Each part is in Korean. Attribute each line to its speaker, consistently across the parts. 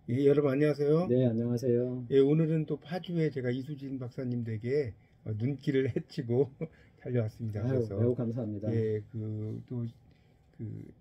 Speaker 1: 예, 여러분 안녕하세요.
Speaker 2: 네, 안녕하세요.
Speaker 1: 예, 오늘은 또 파주에 제가 이수진 박사님 댁에 눈길을 헤치고 달려왔습니다.
Speaker 2: 아유,
Speaker 1: 그래서
Speaker 2: 매우 감사합니다.
Speaker 1: 예,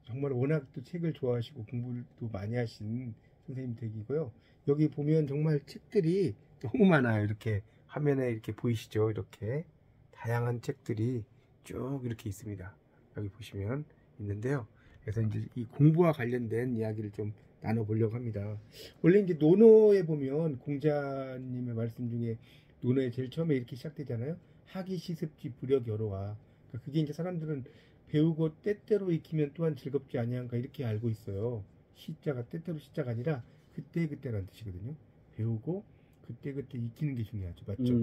Speaker 1: 정말 워낙 또 책을 좋아하시고 공부를 또 많이 하신 선생님 댁이고요. 여기 보면 정말 책들이 너무 많아요. 이렇게 화면에 이렇게 보이시죠? 이렇게 다양한 책들이 쭉 이렇게 있습니다. 여기 보시면 있는데요. 그래서 이제 이 공부와 관련된 이야기를 좀 나눠보려고 합니다. 원래 이제 논어에 보면 공자님의 말씀 중에 논어에 제일 처음에 이렇게 시작되잖아요. 학이 시습지 불여여로와. 그러니까 그게 이제 사람들은 배우고 때때로 익히면 또한 즐겁지 아니한가 이렇게 알고 있어요. 시자가 때때로 시자가 아니라 그때그때라는 뜻이거든요. 배우고 그때그때 익히는 게 중요하죠. 맞죠?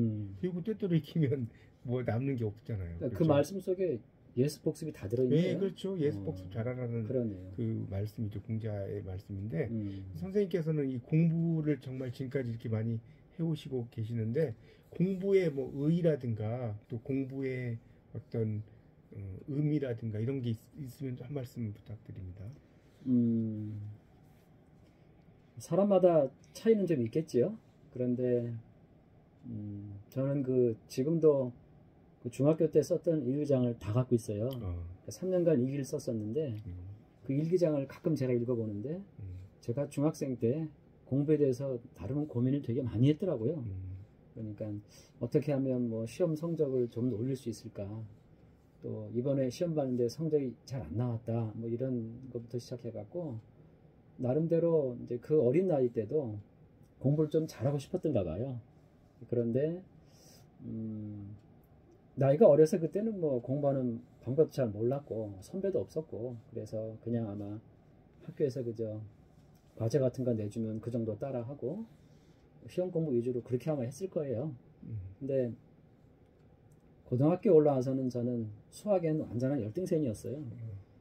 Speaker 1: 배우고 때때로 익히면 뭐 남는 게 없잖아요.
Speaker 2: 그
Speaker 1: 그렇죠?
Speaker 2: 말씀 속에 예스 복습이 다 들어있네요.
Speaker 1: 네, 그렇죠. 예수 복습 잘하라는
Speaker 2: 그러네요.
Speaker 1: 그 말씀이죠. 공자의 말씀인데
Speaker 2: 음,
Speaker 1: 선생님께서는 이 공부를 정말 지금까지 이렇게 많이 해오시고 계시는데 공부의 뭐 의의라든가 또 공부의 어떤 의미라든가 이런 게 있으면 한 말씀 부탁드립니다.
Speaker 2: 음, 사람마다 차이는 좀 있겠지요. 그런데 저는 지금도 그 중학교 때 썼던 일기장을 다 갖고 있어요. 3년간 일기를 썼었는데 그 일기장을 가끔 제가 읽어보는데 제가 중학생 때 공부에 대해서 나름 고민을 되게 많이 했더라고요. 그러니까 어떻게 하면 뭐 시험 성적을 좀 더 올릴 수 있을까? 또 이번에 시험 봤는데 성적이 잘 안 나왔다. 뭐 이런 것부터 시작해갖고 나름대로 이제 그 어린 나이 때도 공부를 좀 잘하고 싶었던가 봐요. 그런데 나이가 어려서 그때는 뭐 공부하는 방법도 잘 몰랐고 선배도 없었고 그래서 그냥 아마 학교에서 그저 과제 같은 거 내주면 그 정도 따라하고 시험 공부 위주로 그렇게 아마 했을 거예요. 근데 고등학교 올라와서는 저는 수학에는 완전한 열등생이었어요.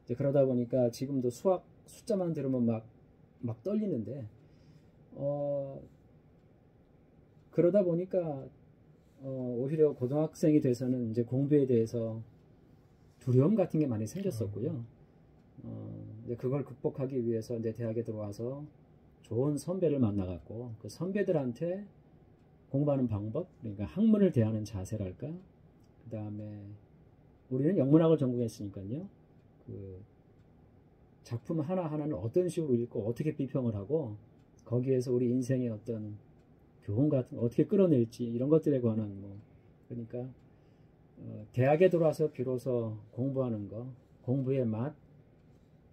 Speaker 2: 이제 그러다 보니까 지금도 수학 숫자만 들으면 막 떨리는데 그러다 보니까 오히려 고등학생이 돼서는 이제 공부에 대해서 두려움 같은 게 많이 생겼었고요. 이제 그걸 극복하기 위해서 이제 대학에 들어와서 좋은 선배를 만나갖고 그 선배들한테 공부하는 방법, 그러니까 학문을 대하는 자세랄까. 그 다음에 우리는 영문학을 전공했으니까요. 그 작품 하나하나는 어떤 식으로 읽고 어떻게 비평을 하고 거기에서 우리 인생의 어떤 교훈 같은 거 어떻게 끌어낼지 이런 것들에 관한 뭐 그러니까 대학에 들어와서 비로소 공부하는 거, 공부의 맛,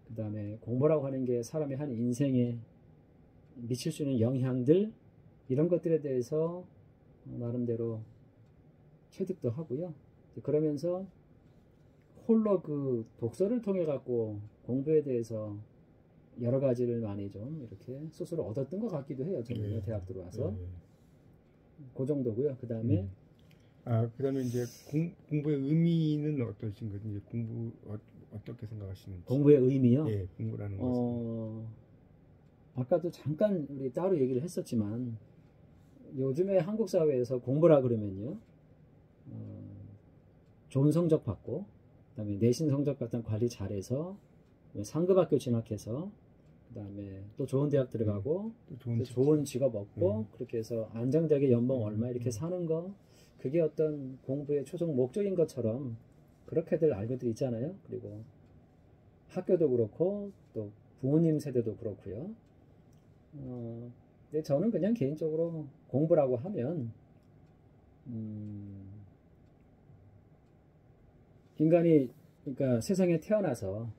Speaker 2: 그 다음에 공부라고 하는 게 사람의 한 인생에 미칠 수 있는 영향들 이런 것들에 대해서 나름대로 체득도 하고요. 그러면서 홀로 그 독서를 통해 갖고 공부에 대해서 여러 가지를 많이 좀 이렇게 스스로 얻었던 것 같기도 해요. 저는 대학 들어와서 그 정도고요. 그 다음에
Speaker 1: 그다음에 이제 공부의 의미는 어떠신 거죠? 이제 공부 어떻게 생각하시는지.
Speaker 2: 공부의 의미요?
Speaker 1: 예, 공부라는 것은.
Speaker 2: 아까도 잠깐 우리 따로 얘기를 했었지만 요즘에 한국 사회에서 공부라 그러면요. 좋은 성적 받고 그다음에 내신 성적 같은 관리 잘해서 상급학교 진학해서 그다음에 또 좋은 대학 들어가고 또 좋은 직업 얻고 그렇게 해서 안정되게 연봉 얼마 이렇게 사는 거 그게 어떤 공부의 최종 목적인 것처럼 그렇게들 알고들 있잖아요. 그리고 학교도 그렇고 또 부모님 세대도 그렇고요. 근데 저는 그냥 개인적으로 공부라고 하면 인간이 그러니까 세상에 태어나서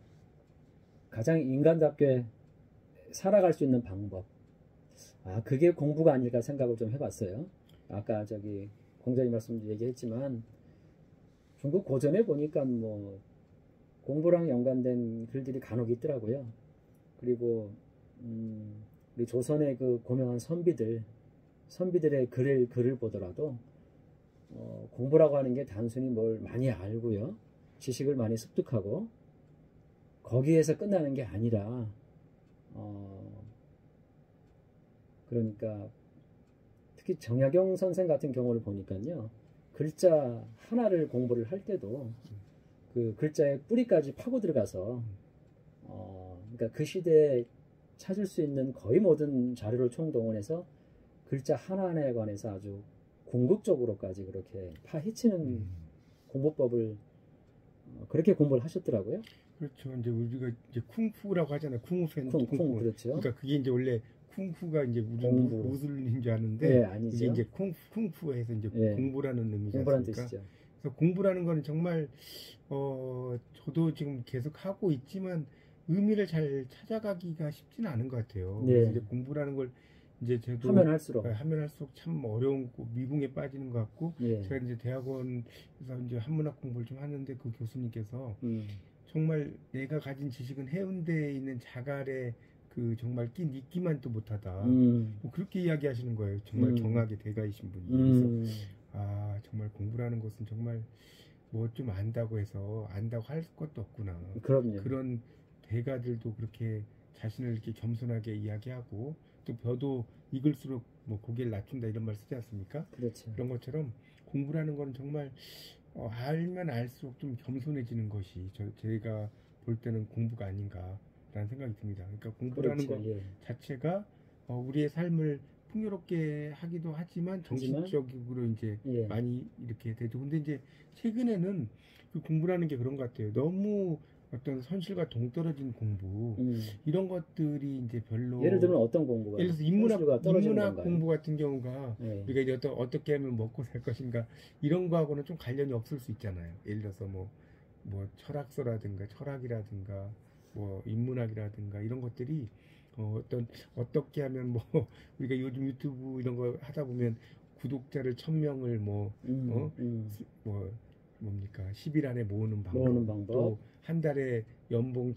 Speaker 2: 가장 인간답게 살아갈 수 있는 방법. 그게 공부가 아닐까 생각을 좀 해봤어요. 아까 공자님 말씀 얘기했지만 중국 고전에 보니까 뭐 공부랑 연관된 글들이 간혹 있더라고요. 그리고 우리 조선의 그 고명한 선비들의 글을 보더라도 공부라고 하는 게 단순히 뭘 많이 알고요. 지식을 많이 습득하고 거기에서 끝나는 게 아니라 그러니까 특히 정약용 선생 같은 경우를 보니까요. 글자 하나를 공부를 할 때도 그 글자의 뿌리까지 파고 들어가서 그러니까 그 시대의 찾을 수 있는 거의 모든 자료를 총동원해서 글자 하나하나에 관해서 아주 궁극적으로까지 그렇게 파헤치는 공부법을 그렇게 공부를 하셨더라고요.
Speaker 1: 그렇죠. 이제 우리가 이제 쿵푸라고 하잖아요. 쿵푸.
Speaker 2: 쿵 그렇죠.
Speaker 1: 그러니까 그게 이제 원래 쿵푸가 이제
Speaker 2: 공부.
Speaker 1: 무술인 줄 아는데
Speaker 2: 네, 아니죠.
Speaker 1: 이게 이제 쿵푸에서 이제
Speaker 2: 네.
Speaker 1: 공부라는 의미지
Speaker 2: 공부라는
Speaker 1: 않습니까?
Speaker 2: 뜻이죠.
Speaker 1: 그래서 공부라는 거는 정말 저도 지금 계속 하고 있지만 의미를 잘 찾아가기가 쉽지는 않은 것 같아요.
Speaker 2: 네.
Speaker 1: 그래서 이제 공부라는 걸 이제 저도
Speaker 2: 하면 할수록
Speaker 1: 하면 할수록 참 어려운 미궁에 빠지는 것 같고
Speaker 2: 예.
Speaker 1: 제가 이제 대학원에서 이제 한문학 공부를 좀 하는데 그 교수님께서 정말 내가 가진 지식은 해운대에 있는 자갈에 그 정말 낀 이끼만 또 못하다. 뭐 그렇게 이야기하시는 거예요. 정말 경악의 대가이신 분이. 그래서 아 정말 공부라는 것은 정말 뭐 좀 안다고 해서 안다고 할 것도 없구나.
Speaker 2: 그럼요.
Speaker 1: 그런 대가들도 그렇게 자신을 이렇게 겸손하게 이야기하고 또 벼도 익을수록 뭐 고개를 낮춘다 이런 말 쓰지 않습니까?
Speaker 2: 그렇죠.
Speaker 1: 그런 것처럼 공부라는 건 정말 알면 알수록 좀 겸손해지는 것이 제가 볼 때는 공부가 아닌가라는 생각이 듭니다. 그러니까 공부라는
Speaker 2: 그렇죠.
Speaker 1: 것
Speaker 2: 예.
Speaker 1: 자체가 우리의 삶을 풍요롭게 하기도 하지만 정신적으로 이제
Speaker 2: 예.
Speaker 1: 많이 이렇게 되죠. 근데 이제 최근에는 그 공부라는 게 그런 것 같아요. 너무 어떤 현실과 동떨어진 공부 이런 것들이 이제 별로
Speaker 2: 예를 들면 어떤 공부가?
Speaker 1: 예를 들어서 인문학 공부 같은 경우가
Speaker 2: 네.
Speaker 1: 우리가 이제 어떻게 하면 먹고 살 것인가 이런 거하고는 좀 관련이 없을 수 있잖아요. 예를 들어서 뭐 철학서라든가 철학이라든가 뭐 인문학이라든가 이런 것들이 어떻게 하면 뭐 우리가 요즘 유튜브 이런 거 하다 보면 구독자를 1000명을 뭡니까 10일 안에 모으는 방법. 또 한 달에 연봉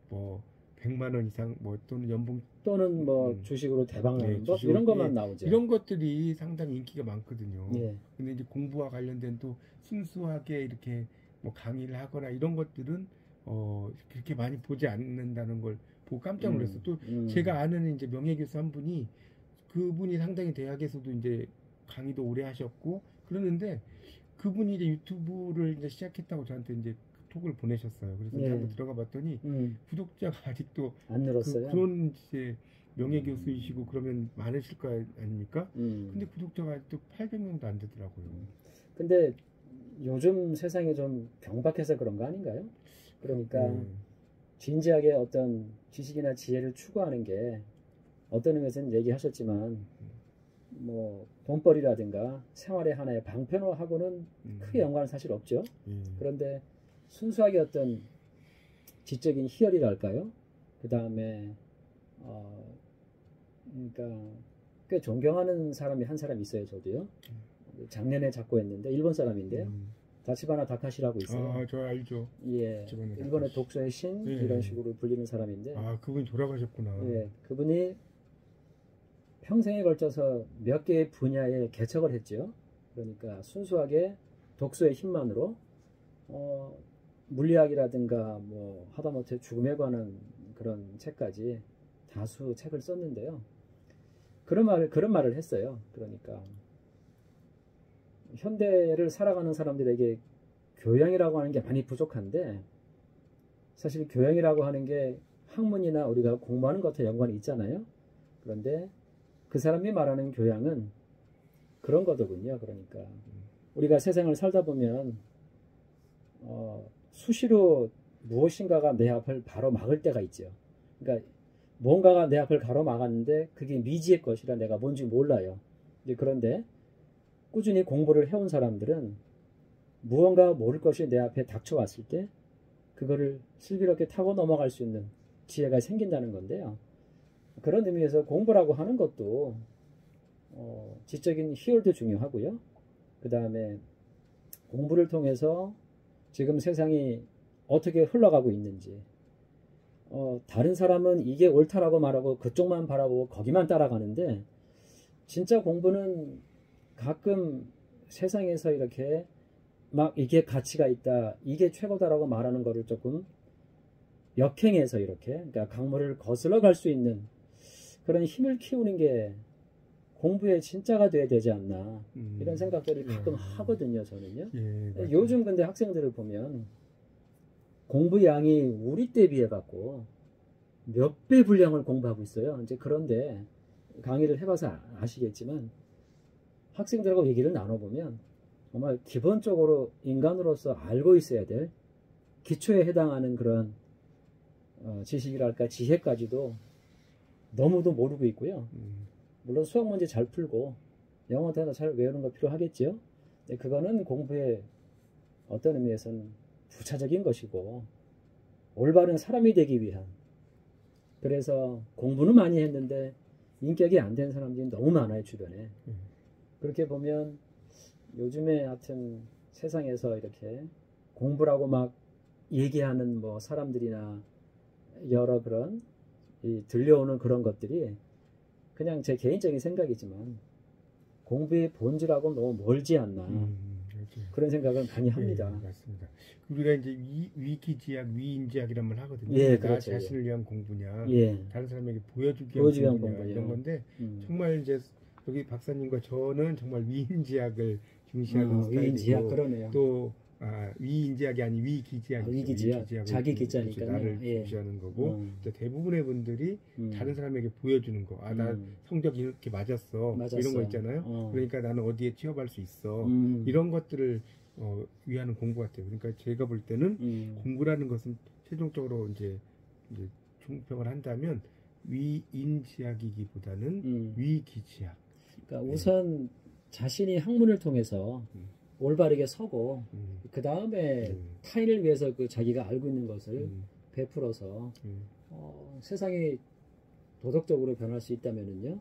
Speaker 1: 뭐 100만 원 이상 뭐 또는 연봉
Speaker 2: 또는 뭐 주식으로 대박 나는 법
Speaker 1: 주식으로,
Speaker 2: 이런 것만 나오죠.
Speaker 1: 이런 것들이 상당히 인기가 많거든요.
Speaker 2: 예.
Speaker 1: 근데 이제 공부와 관련된 또 순수하게 이렇게 뭐 강의를 하거나 이런 것들은 그렇게 많이 보지 않는다는 걸 보고 깜짝 놀랐어요. 또 제가 아는 이제 명예교수 한 분이 그분이 상당히 대학에서도 이제 강의도 오래 하셨고 그러는데 그분이 이제 유튜브를 이제 시작했다고 저한테 이제 톡을 보내셨어요. 그래서
Speaker 2: 예.
Speaker 1: 한번 들어가 봤더니 구독자가 아직도
Speaker 2: 안 늘었어요.
Speaker 1: 그런 이제 명예교수이시고 그러면 많으실 거 아닙니까? 근데 구독자가 아직도 800명도 안 되더라고요.
Speaker 2: 근데 요즘 세상이 좀 경박해서 그런 거 아닌가요? 그러니까 진지하게 어떤 지식이나 지혜를 추구하는 게 어떤 의미에서는 얘기하셨지만 뭐 돈벌이라든가 생활의 하나의 방편화하고는 크게 연관은 사실 없죠. 그런데 순수하게 어떤 지적인 희열이랄까요? 그 다음에 그러니까 꽤 존경하는 사람이 한 사람 있어요. 저도요. 작년에 작고했는데 일본 사람인데요. 다치바나 다카시라고 있어요.
Speaker 1: 아, 저 알죠.
Speaker 2: 예, 일본의 독서의 신 이런 식으로 불리는 사람인데.
Speaker 1: 아, 그분이 돌아가셨구나.
Speaker 2: 예, 그분이 평생에 걸쳐서 몇 개의 분야에 개척을 했죠. 그러니까 순수하게 독서의 힘만으로 물리학이라든가 뭐 하다못해 죽음에 관한 그런 책까지 다수 책을 썼는데요. 그런 말을 했어요. 그러니까 현대를 살아가는 사람들에게 교양이라고 하는 게 많이 부족한데 사실 교양이라고 하는 게 학문이나 우리가 공부하는 것과 연관이 있잖아요. 그런데 그 사람이 말하는 교양은 그런 거더군요. 그러니까 우리가 세상을 살다 보면 수시로 무엇인가가 내 앞을 바로 막을 때가 있죠. 그러니까 뭔가가 내 앞을 가로막았는데 그게 미지의 것이라 내가 뭔지 몰라요. 그런데 꾸준히 공부를 해온 사람들은 무언가 모를 것이 내 앞에 닥쳐왔을 때 그거를 슬기롭게 타고 넘어갈 수 있는 지혜가 생긴다는 건데요. 그런 의미에서 공부라고 하는 것도 지적인 희열도 중요하고요. 그 다음에 공부를 통해서 지금 세상이 어떻게 흘러가고 있는지 다른 사람은 이게 옳다라고 말하고 그쪽만 바라보고 거기만 따라가는데 진짜 공부는 가끔 세상에서 이렇게 막 이게 가치가 있다, 이게 최고다라고 말하는 거를 조금 역행해서 이렇게 그러니까 강물을 거슬러 갈 수 있는 그런 힘을 키우는 게 공부의 진짜가 돼야 되지 않나 이런 생각들을 가끔 하거든요. 저는요.
Speaker 1: 예,
Speaker 2: 요즘 근데 학생들을 보면 공부 양이 우리 때 비해 갖고 몇 배 분량을 공부하고 있어요. 이제 그런데 강의를 해봐서 아시겠지만 학생들하고 얘기를 나눠보면 정말 기본적으로 인간으로서 알고 있어야 될 기초에 해당하는 그런 지식이랄까 지혜까지도 너무도 모르고 있고요. 물론 수학 문제 잘 풀고 영어 단어 잘 외우는 거 필요하겠죠. 근데 그거는 공부의 어떤 의미에서는 부차적인 것이고 올바른 사람이 되기 위한, 그래서 공부는 많이 했는데 인격이 안 된 사람들이 너무 많아요, 주변에. 그렇게 보면 요즘에 하여튼 세상에서 이렇게 공부라고 막 얘기하는 뭐 사람들이나 여러 그런 들려오는 그런 것들이 그냥 제 개인적인 생각이지만 공부의 본질하고 너무 멀지 않나, 그런 생각을 많이 합니다.
Speaker 1: 예, 맞습니다. 우리가 이제 위기지약, 위인지약이란 말 하거든요.
Speaker 2: 예,
Speaker 1: 나
Speaker 2: 그렇죠.
Speaker 1: 자신을 위한 공부냐,
Speaker 2: 예.
Speaker 1: 다른 사람에게 보여주기
Speaker 2: 보여주기
Speaker 1: 위한
Speaker 2: 위한
Speaker 1: 공부냐,
Speaker 2: 공부요.
Speaker 1: 이런 건데 정말 이제 여기 박사님과 저는 정말 위인지약을 중시하는
Speaker 2: 위인지약,
Speaker 1: 스타일이고
Speaker 2: 그러네요.
Speaker 1: 또 위인지약이 아닌 위기지약이죠.
Speaker 2: 위기지약,
Speaker 1: 위기지약을
Speaker 2: 자기 기자니까요.
Speaker 1: 나를
Speaker 2: 예.
Speaker 1: 중시하는 거고 또 대부분의 분들이 다른 사람에게 보여주는 거. 나 성적이 이렇게 맞았어. 이런 거 있잖아요. 그러니까 나는 어디에 취업할 수 있어. 이런 것들을 위하는 공부 같아요. 그러니까 제가 볼 때는 공부라는 것은 최종적으로 이제 총평을 한다면 위인지약이기보다는 위기지약.
Speaker 2: 그러니까 우선 자신이 학문을 통해서 올바르게 서고 그 다음에 타인을 위해서 그 자기가 알고 있는 것을 베풀어서 세상이 도덕적으로 변할 수 있다면은요,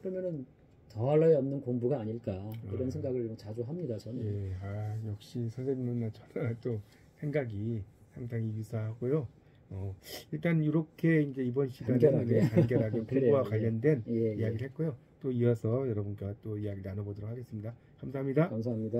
Speaker 2: 그러면은 더할 나위 없는 공부가 아닐까, 이런 생각을 자주 합니다, 저는.
Speaker 1: 예, 역시 선생님은 저랑 또 생각이 상당히 유사하고요. 일단 이렇게 이제 이번 시간에 간결하게 공부와 관련된 이야기를 했고요. 또 이어서 여러분과 또 이야기 나눠보도록 하겠습니다. 감사합니다.
Speaker 2: 감사합니다.